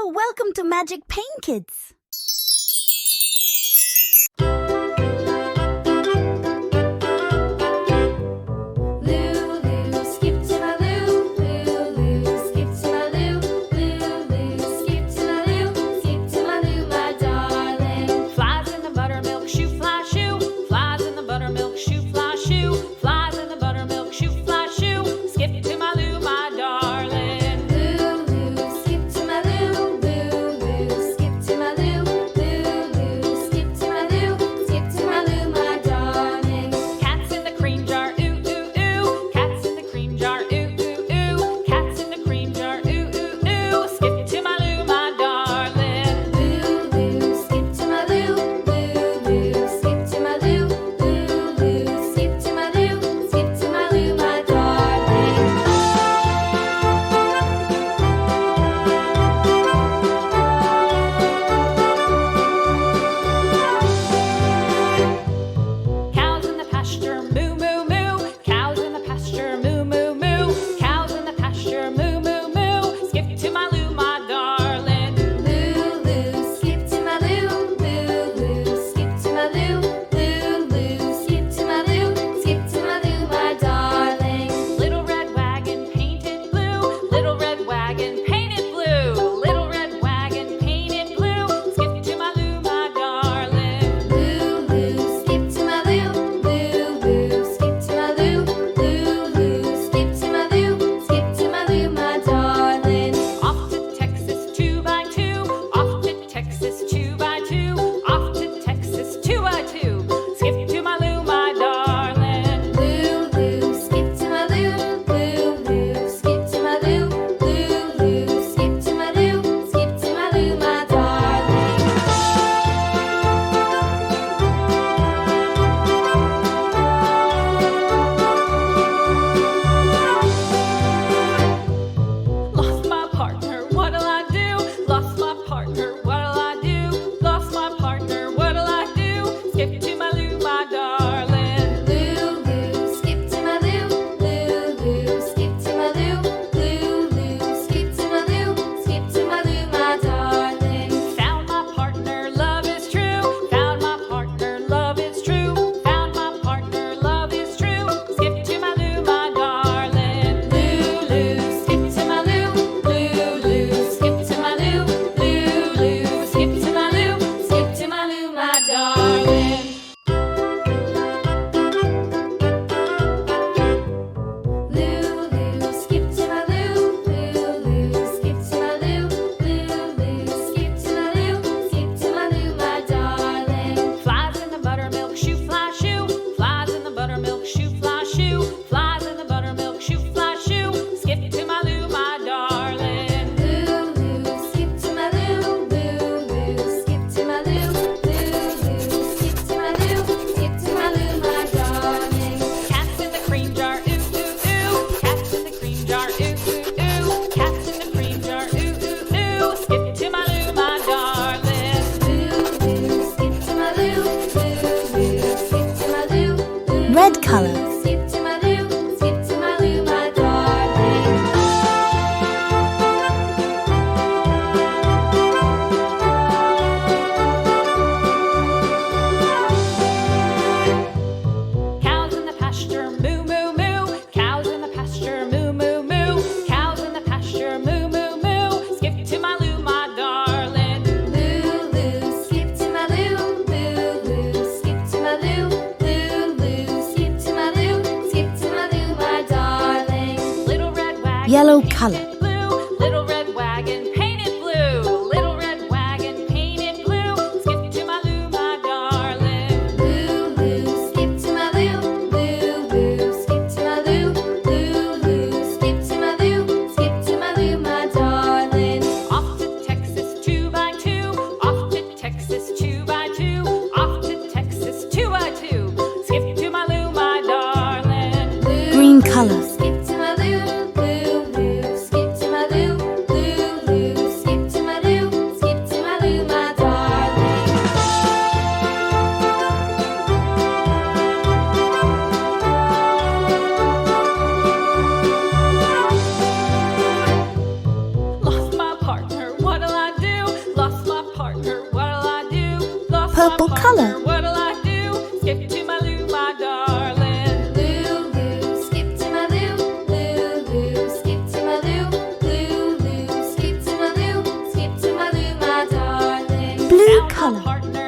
welcome to Magic Pain Kids. Red color. Yellow color. Little red wagon painted blue. Little red wagon painted blue. Skip to my loo, my darling. Loo, loo, skip to my loo. Loo, loo, skip to my loo. Loo, loo, skip to my loo. Skip to my loo, my darling. Off to Texas 2x2. Off to Texas 2x2. Off to Texas 2x2. Skip to my loo, my darling. Green color. Skip to my loo. Skip color. partner